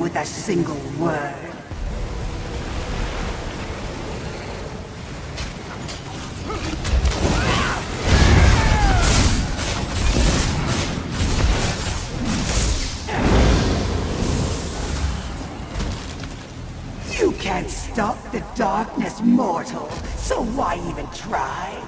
with a single word. You can't stop the darkness, mortal, so why even try?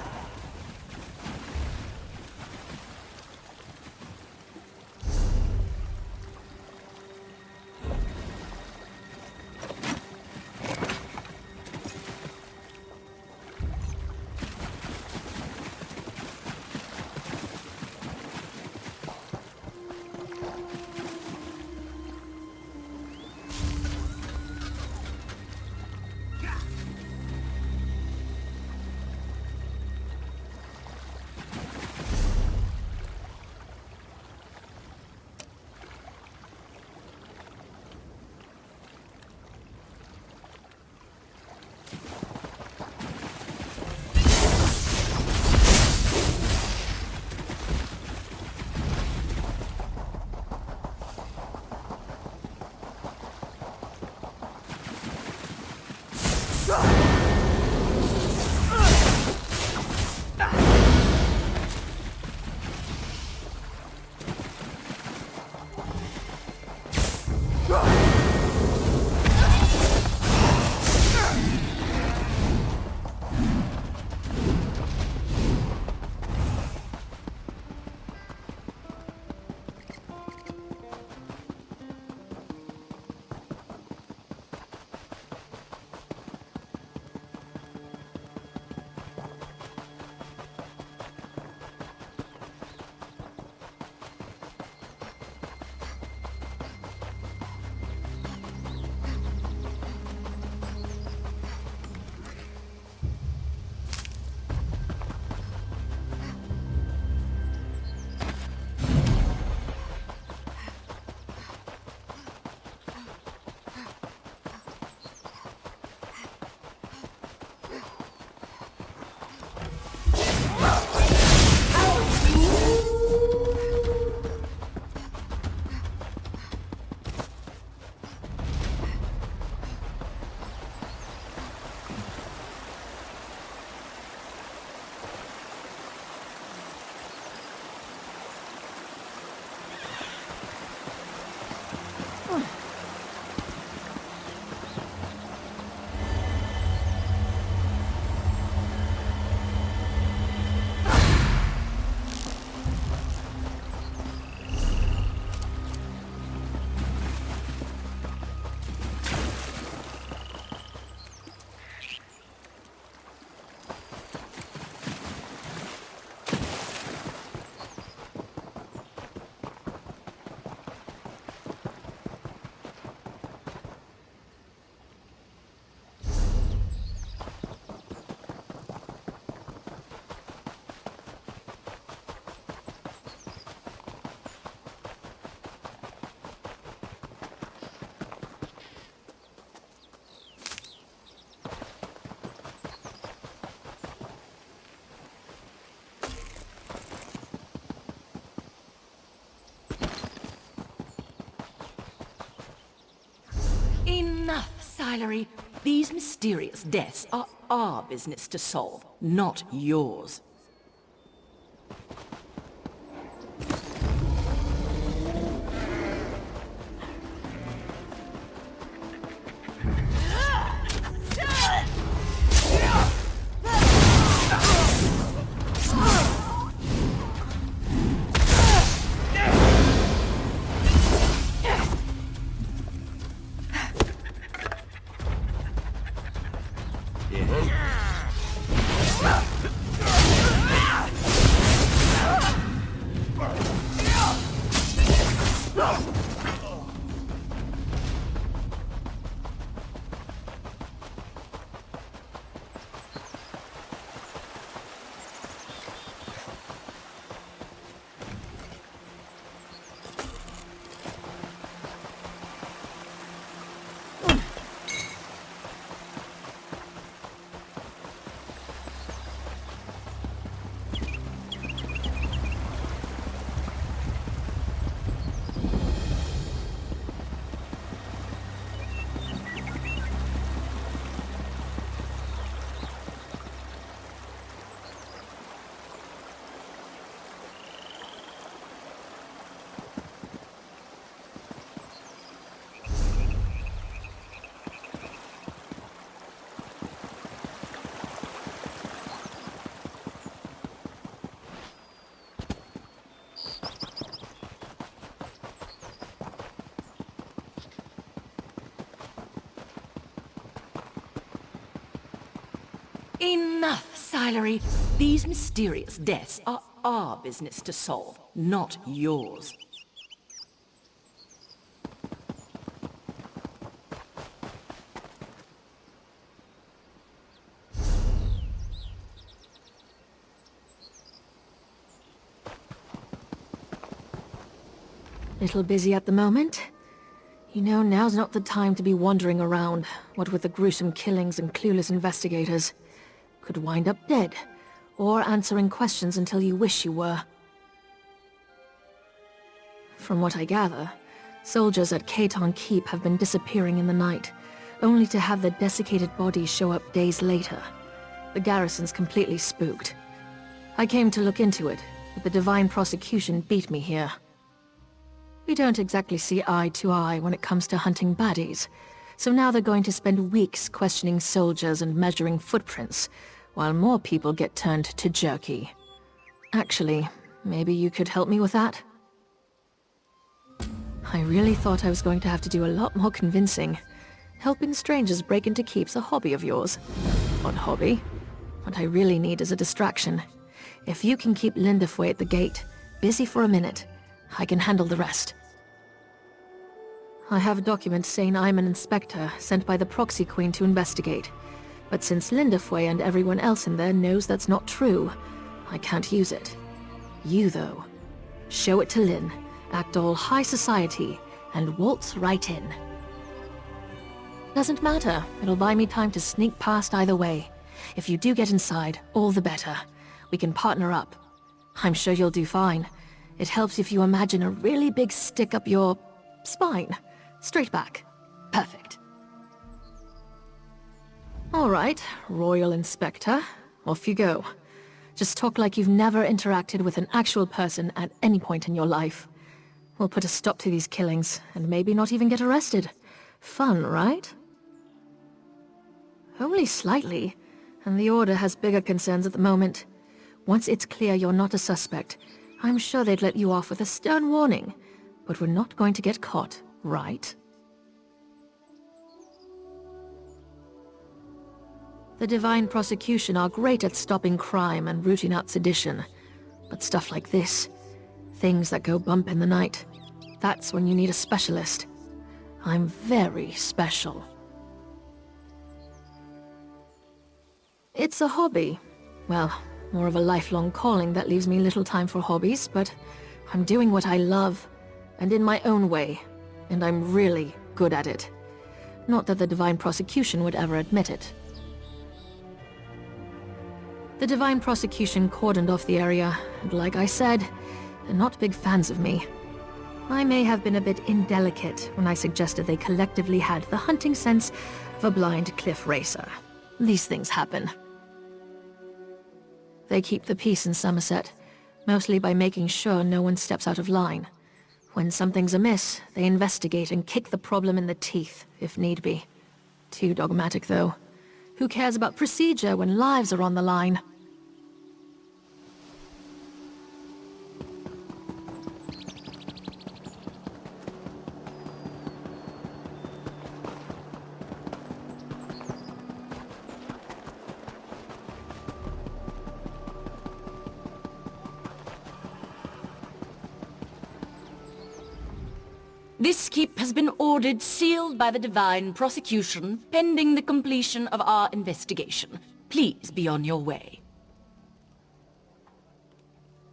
Enough, Silery. These mysterious deaths are our business to solve, not yours. Enough, Silery. These mysterious deaths are our business to solve, not yours. Little busy at the moment. You know, now's not the time to be wandering around, what with the gruesome killings and clueless investigators. Could wind up dead, or answering questions until you wish you were. From what I gather, soldiers at Caton Keep have been disappearing in the night, only to have their desiccated bodies show up days later. The garrison's completely spooked. I came to look into it, but the Divine Prosecution beat me here. We don't exactly see eye to eye when it comes to hunting baddies, so now they're going to spend weeks questioning soldiers and measuring footprints, while more people get turned to jerky. Actually, maybe you could help me with that? I really thought I was going to have to do a lot more convincing. Helping strangers break into keep's a hobby of yours. Odd hobby. What I really need is a distraction. If you can keep Linderfoy at the gate, busy for a minute, I can handle the rest. I have a document saying I'm an inspector sent by the Proxy Queen to investigate. But since Linderfoy and everyone else in there knows that's not true, I can't use it. You, though. Show it to Lynn, act all high society, and waltz right in. Doesn't matter. It'll buy me time to sneak past either way. If you do get inside, all the better. We can partner up. I'm sure you'll do fine. It helps if you imagine a really big stick up your spine. Straight back. Perfect. All right, Royal Inspector. Off you go. Just talk like you've never interacted with an actual person at any point in your life. We'll put a stop to these killings, and maybe not even get arrested. Fun, right? Only slightly, and the Order has bigger concerns at the moment. Once it's clear you're not a suspect, I'm sure they'd let you off with a stern warning. But we're not going to get caught, right? The Divine Prosecution are great at stopping crime and rooting out sedition. But stuff like this, things that go bump in the night, that's when you need a specialist. I'm very special. It's a hobby. Well, more of a lifelong calling that leaves me little time for hobbies, but I'm doing what I love, and in my own way, and I'm really good at it. Not that the Divine Prosecution would ever admit it. The Divine Prosecution cordoned off the area, and like I said, they're not big fans of me. I may have been a bit indelicate when I suggested they collectively had the hunting sense of a blind cliff racer. These things happen. They keep the peace in Summerset, mostly by making sure no one steps out of line. When something's amiss, they investigate and kick the problem in the teeth, if need be. Too dogmatic, though. Who cares about procedure when lives are on the line? This keep has been ordered sealed by the Divine Prosecution, pending the completion of our investigation. Please be on your way.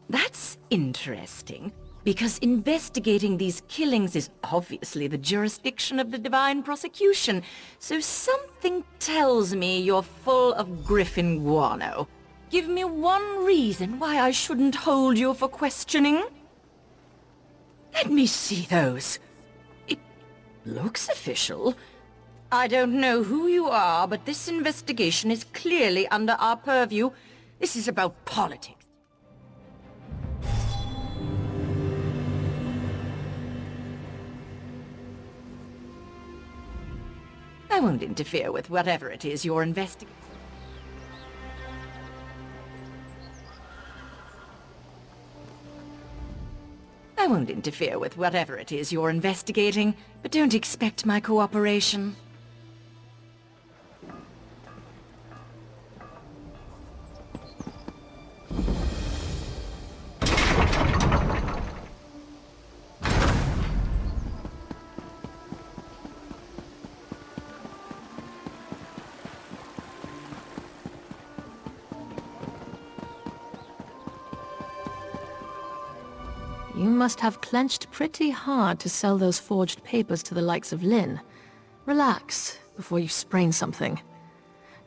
That's interesting, because investigating these killings is obviously the jurisdiction of the Divine Prosecution, so something tells me you're full of Griffin guano. Give me one reason why I shouldn't hold you for questioning. Let me see those. Looks official. I don't know who you are, but this investigation is clearly under our purview. This is about politics. I won't interfere with whatever it is you're investigating. I won't interfere with whatever it is you're investigating, but don't expect my cooperation. You must have clenched pretty hard to sell those forged papers to the likes of Lynn. Relax, before you sprain something.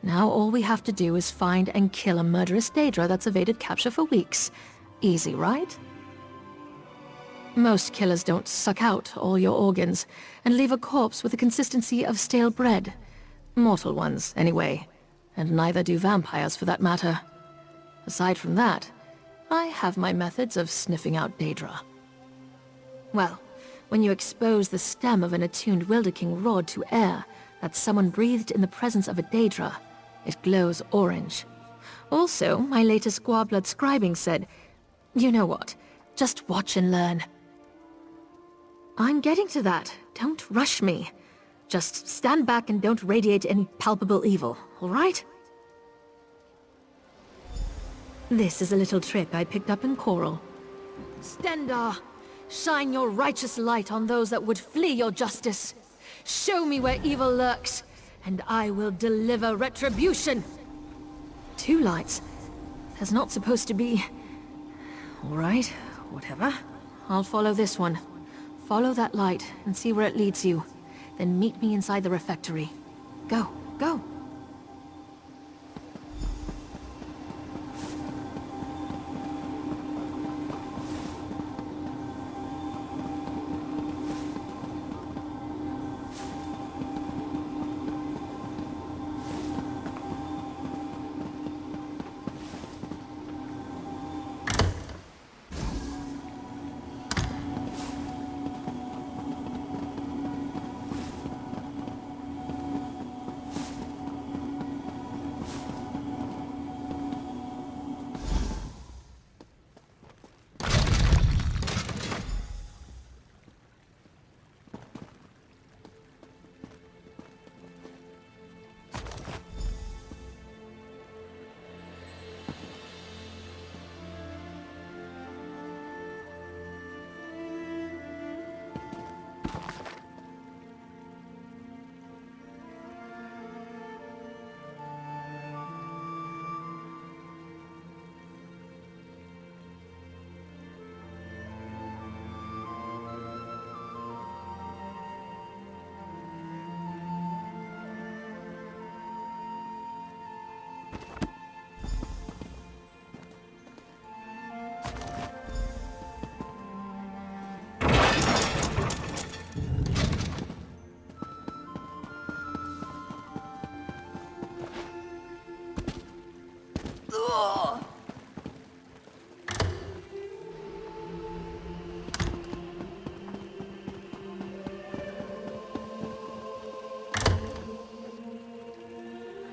Now all we have to do is find and kill a murderous Daedra that's evaded capture for weeks. Easy, right? Most killers don't suck out all your organs and leave a corpse with the consistency of stale bread. Mortal ones, anyway. And neither do vampires, for that matter. Aside from that, I have my methods of sniffing out Daedra. Well, when you expose the stem of an attuned Wilderking rod to air that someone breathed in the presence of a Daedra, it glows orange. Also, my latest Squablood scribing said, you know what, just watch and learn. I'm getting to that. Don't rush me. Just stand back and don't radiate any palpable evil, all right? This is a little trick I picked up in Coral. Stendar, shine your righteous light on those that would flee your justice. Show me where evil lurks, and I will deliver retribution. 2 lights. There's not supposed to be... All right, whatever. I'll follow this one. Follow that light and see where it leads you. Then meet me inside the refectory. Go, go!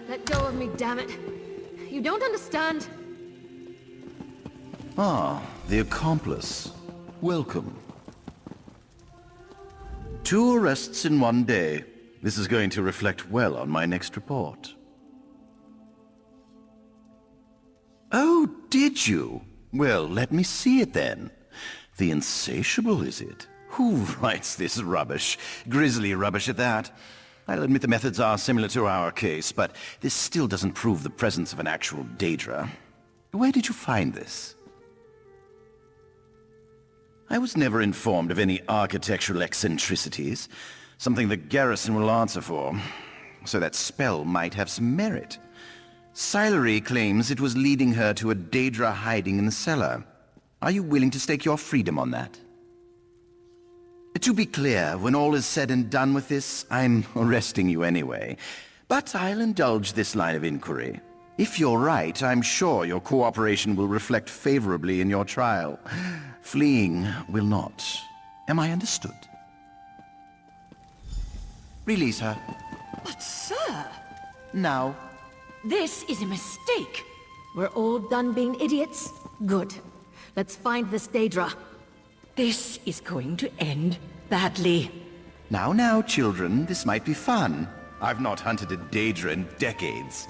Let go of me, damn it. You don't understand. Ah, the accomplice. Welcome. 2 arrests in 1 day. This is going to reflect well on my next report. Oh, did you? Well, let me see it then. The Insatiable, is it? Who writes this rubbish? Grisly rubbish at that. I'll admit the methods are similar to our case, but this still doesn't prove the presence of an actual Daedra. Where did you find this? I was never informed of any architectural eccentricities, something the garrison will answer for, so that spell might have some merit. Silery claims it was leading her to a Daedra hiding in the cellar. Are you willing to stake your freedom on that? To be clear, when all is said and done with this, I'm arresting you anyway. But I'll indulge this line of inquiry. If you're right, I'm sure your cooperation will reflect favorably in your trial. Fleeing will not. Am I understood? Release her. But sir, Now. this is a mistake. We're all done being idiots? Good. Let's find this Daedra. This is going to end badly. Now, children, this might be fun. I've not hunted a Daedra in decades.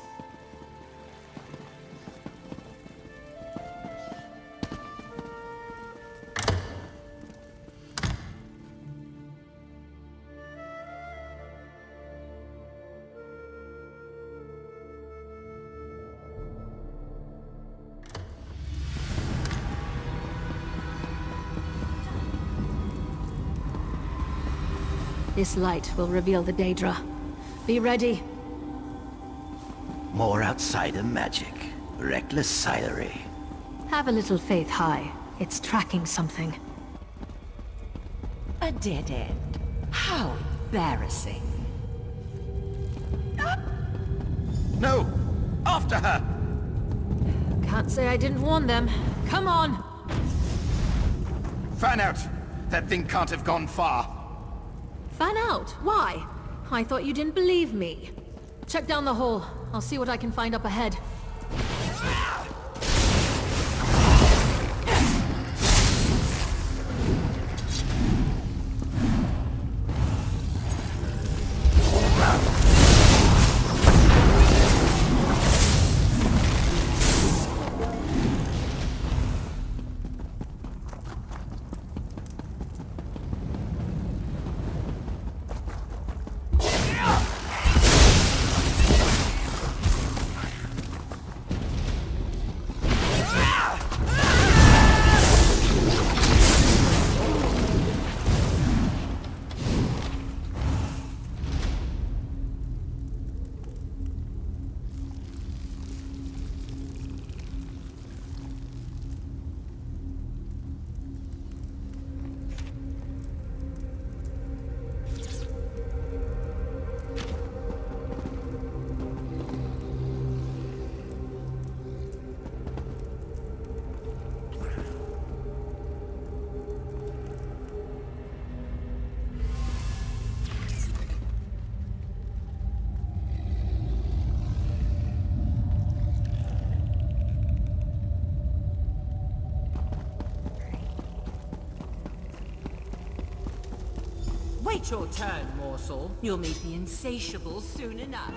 This light will reveal the Daedra. Be ready. More outsider magic. Reckless Silery. Have a little faith, High. It's tracking something. A dead end. How embarrassing. No! After her! Can't say I didn't warn them. Come on! Fan out! That thing can't have gone far. Fan out? Why? I thought you didn't believe me. Check down the hall. I'll see what I can find up ahead. Wait your turn, morsel. You'll meet the insatiable soon enough.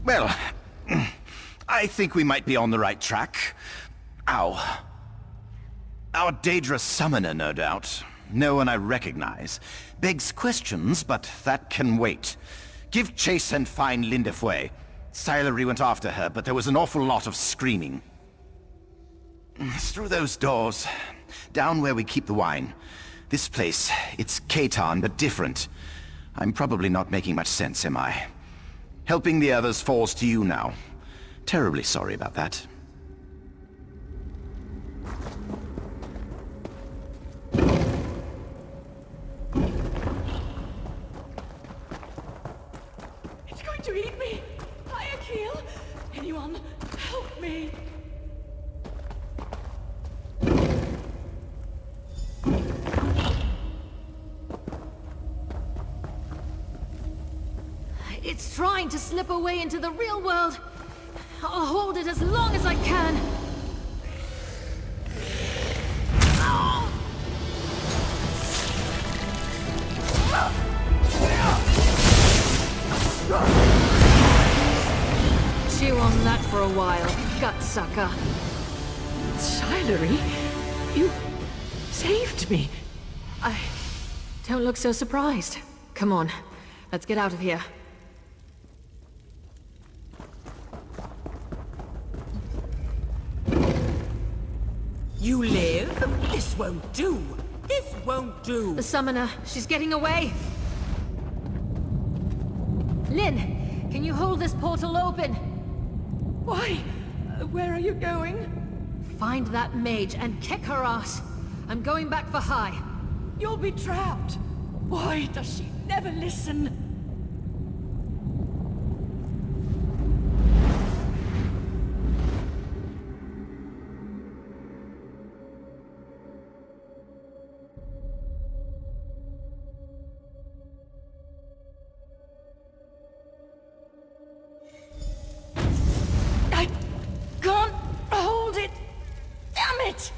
Well, I think we might be on the right track. Ow. Our Daedra summoner, no doubt. No one I recognize. Begs questions, but that can wait. Give chase and find Lindefway. Silery went after her, but there was an awful lot of screaming. Through those doors. Down where we keep the wine. This place, it's Katan, but different. I'm probably not making much sense, am I? Helping the others falls to you now. Terribly sorry about that. It's going to eat me! Ayakil! Anyone, help me! It's trying to slip away into the real world. I'll hold it as long as I can. Chew on that for a while, gut sucker. Silery, you saved me. Don't look so surprised. Come on, let's get out of here. You live? This won't do. This won't do. The summoner, she's getting away. Lynn, can you hold this portal open? Why? Where are you going? Find that mage and kick her ass. I'm going back for High. You'll be trapped. Why does she never listen? I can't hold it. Damn it!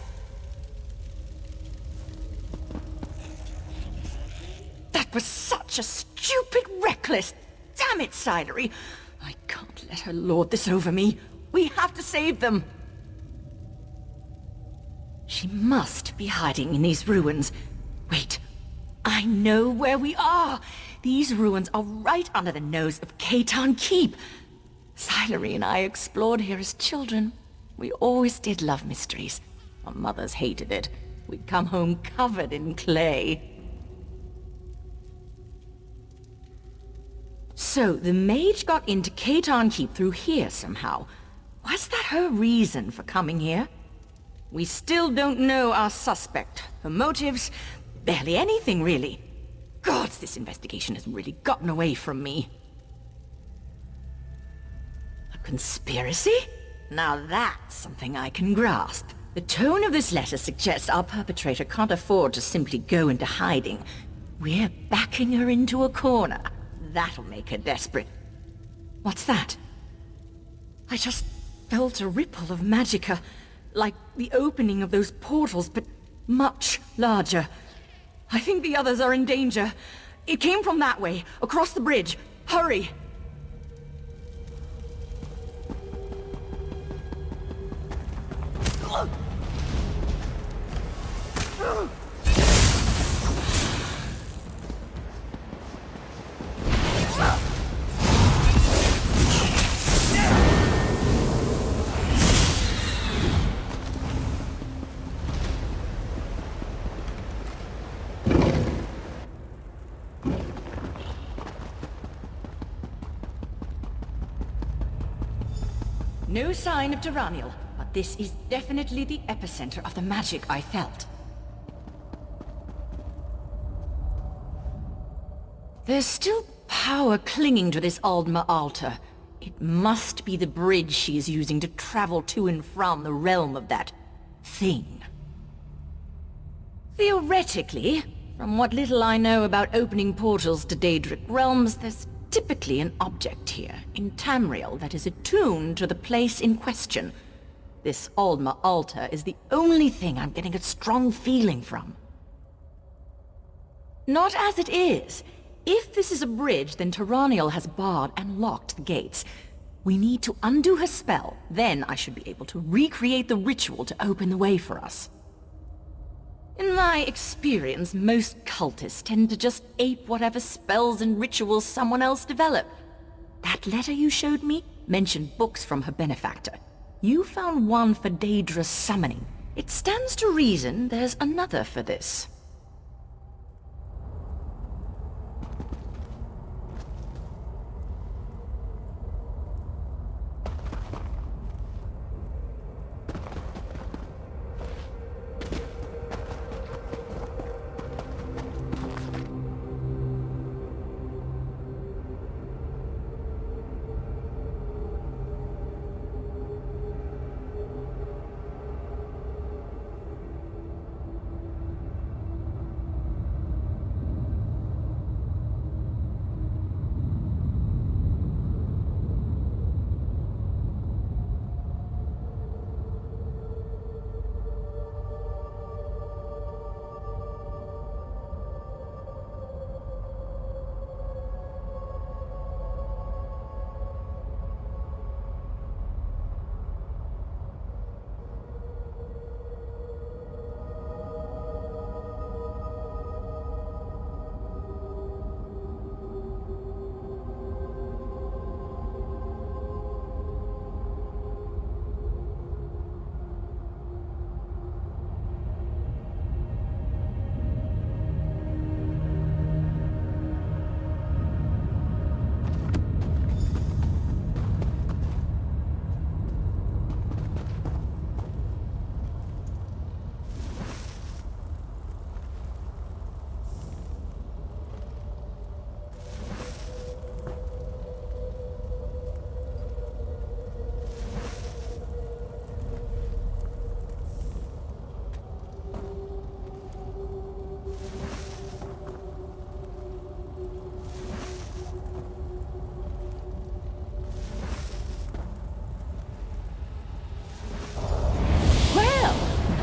That was such a stupid, reckless... Damn it, Silery! I can't let her lord this over me. We have to save them. She must be hiding in these ruins. Wait, I know where we are. These ruins are right under the nose of Breton Keep. Silery and I explored here as children. We always did love mysteries. Our mothers hated it. We'd come home covered in clay. So, the mage got into Breton Keep through here somehow. Was that her reason for coming here? We still don't know our suspect, her motives, barely anything really. Gods, this investigation has really gotten away from me. A conspiracy? Now that's something I can grasp. The tone of this letter suggests our perpetrator can't afford to simply go into hiding. We're backing her into a corner. That'll make her desperate. What's that? I just felt a ripple of magicka, like the opening of those portals, but much larger. I think the others are in danger. It came from that way, across the bridge. Hurry! No sign of Tamriel, but this is definitely the epicenter of the magic I felt. There's still power clinging to this Aldma altar. It must be the bridge she is using to travel to and from the realm of that thing. Theoretically, from what little I know about opening portals to Daedric realms, there's typically an object here, in Tamriel, that is attuned to the place in question. This Aldma altar is the only thing I'm getting a strong feeling from. Not as it is. If this is a bridge, then Tamriel has barred and locked the gates. We need to undo her spell, then I should be able to recreate the ritual to open the way for us. In my experience, most cultists tend to just ape whatever spells and rituals someone else developed. That letter you showed me mentioned books from her benefactor. You found one for Daedra's summoning. It stands to reason there's another for this.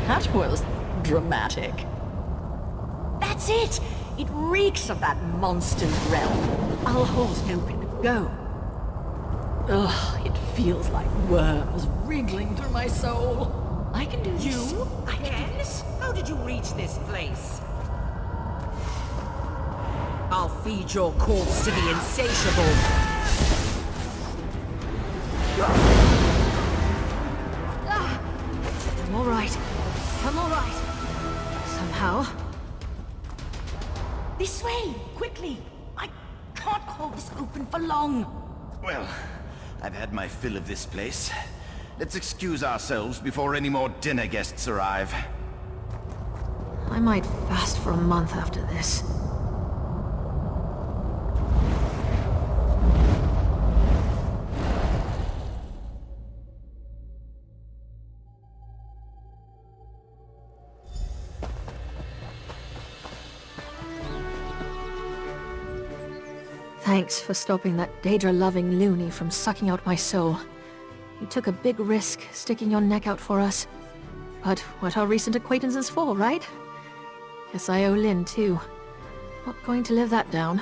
That was dramatic. That's it! It reeks of that monster's realm. I'll hold it open. Go. Ugh, it feels like worms wriggling through my soul. I can do this. You? I can do this. How did you reach this place? I'll feed your corpse to the insatiable. I'm alright. I'm alright. Somehow. This way, quickly. I can't hold this open for long. Well, I've had my fill of this place. Let's excuse ourselves before any more dinner guests arrive. I might fast for a month after this. Thanks for stopping that Daedra-loving loony from sucking out my soul. You took a big risk sticking your neck out for us. But what are recent acquaintances for, right? Guess I owe Lynn, too. Not going to live that down.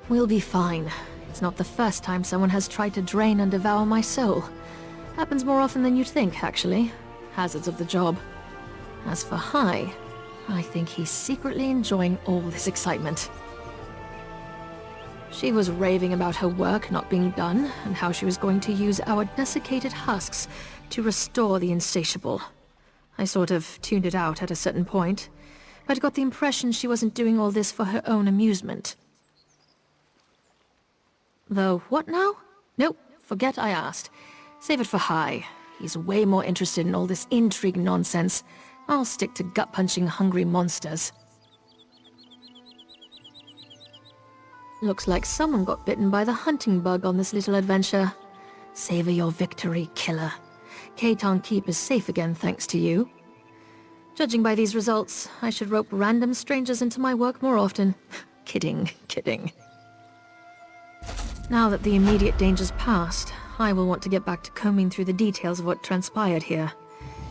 We'll be fine. It's not the first time someone has tried to drain and devour my soul. Happens more often than you'd think, actually. Hazards of the job. As for Hai, I think he's secretly enjoying all this excitement. She was raving about her work not being done, and how she was going to use our desiccated husks to restore the insatiable. I sort of tuned it out at a certain point, but got the impression she wasn't doing all this for her own amusement. Though, what now? Nope, forget I asked. Save it for Hai. He's way more interested in all this intrigue nonsense. I'll stick to gut-punching hungry monsters. Looks like someone got bitten by the hunting bug on this little adventure. Savor your victory, killer. Caton Keep is safe again thanks to you. Judging by these results, I should rope random strangers into my work more often. Kidding, kidding. Now that the immediate danger's passed, I will want to get back to combing through the details of what transpired here.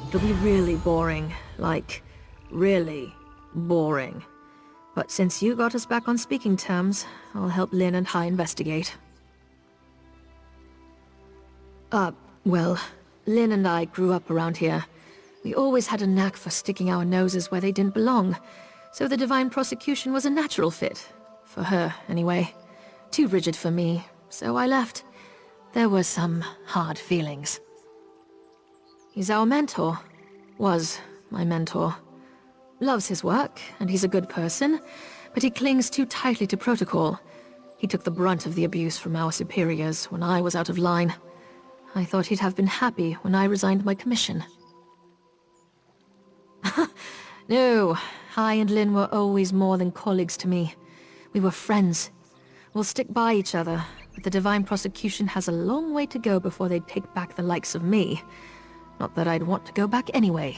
It'll be really boring. Like, really boring. But since you got us back on speaking terms, I'll help Lynn and Hai investigate. Well, Lynn and I grew up around here. We always had a knack for sticking our noses where they didn't belong, so the divine prosecution was a natural fit. For her, anyway. Too rigid for me, so I left. There were some hard feelings. He's our mentor. Was my mentor. Loves his work, and he's a good person, but he clings too tightly to protocol. He took the brunt of the abuse from our superiors when I was out of line. I thought he'd have been happy when I resigned my commission. No, Hai and Lynn were always more than colleagues to me. We were friends. We'll stick by each other, but the divine prosecution has a long way to go before they take back the likes of me. Not that I'd want to go back anyway.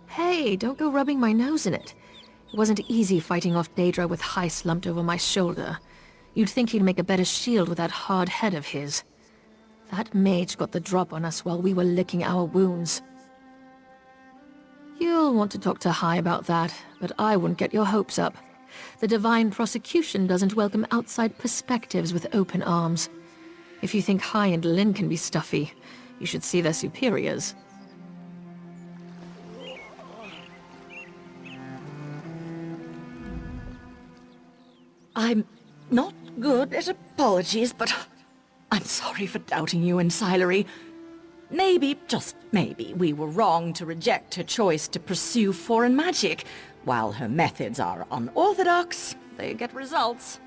Hey, don't go rubbing my nose in it. It wasn't easy fighting off Daedra with Hai slumped over my shoulder. You'd think he'd make a better shield with that hard head of his. That mage got the drop on us while we were licking our wounds. You'll want to talk to Hai about that, but I wouldn't get your hopes up. The divine prosecution doesn't welcome outside perspectives with open arms. If you think Hai and Lynn can be stuffy, you should see their superiors. I'm not good at apologies, but I'm sorry for doubting you and Silery. Maybe, just maybe, we were wrong to reject her choice to pursue foreign magic. While her methods are unorthodox, they get results.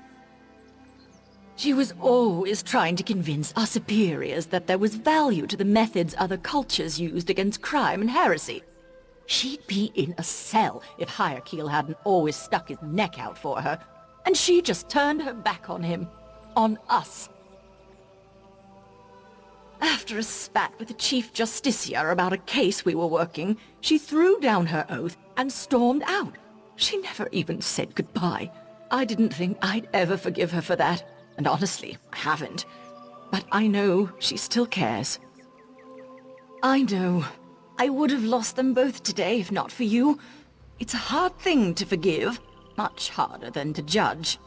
She was always trying to convince our superiors that there was value to the methods other cultures used against crime and heresy. She'd be in a cell if Hierarchiel hadn't always stuck his neck out for her. And she just turned her back on him. On us. After a spat with the Chief Justicia about a case we were working, she threw down her oath and stormed out. She never even said goodbye. I didn't think I'd ever forgive her for that. And honestly, I haven't. But I know she still cares. I know. I would have lost them both today if not for you. It's a hard thing to forgive. Much harder than to judge.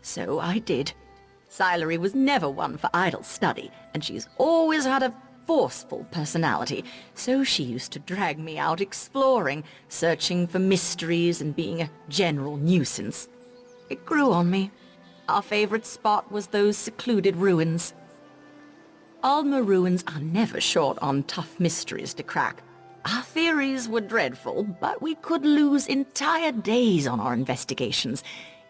So I did. Sailory was never one for idle study, and she's always had a forceful personality, so she used to drag me out exploring, searching for mysteries and being a general nuisance. It grew on me. Our favorite spot was those secluded ruins. Alma ruins are never short on tough mysteries to crack. Our theories were dreadful, but we could lose entire days on our investigations.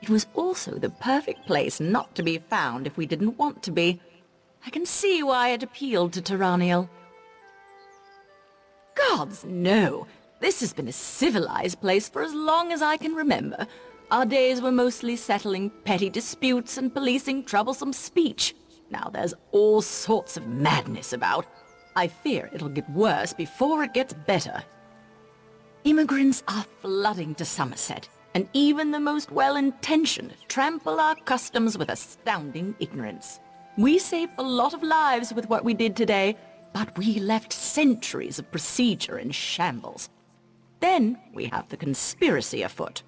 It was also the perfect place not to be found if we didn't want to be. I can see why it appealed to Tamriel. Gods, no! This has been a civilized place for as long as I can remember. Our days were mostly settling petty disputes and policing troublesome speech. Now there's all sorts of madness about. I fear it'll get worse before it gets better. Immigrants are flooding to Summerset, and even the most well-intentioned trample our customs with astounding ignorance. We saved a lot of lives with what we did today, but we left centuries of procedure in shambles. Then we have the conspiracy afoot.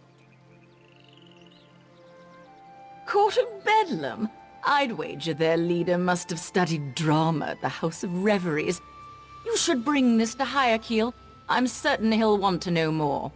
Court of Bedlam? I'd wager their leader must have studied drama at the House of Reveries. You should bring this to Hierkeel. I'm certain he'll want to know more.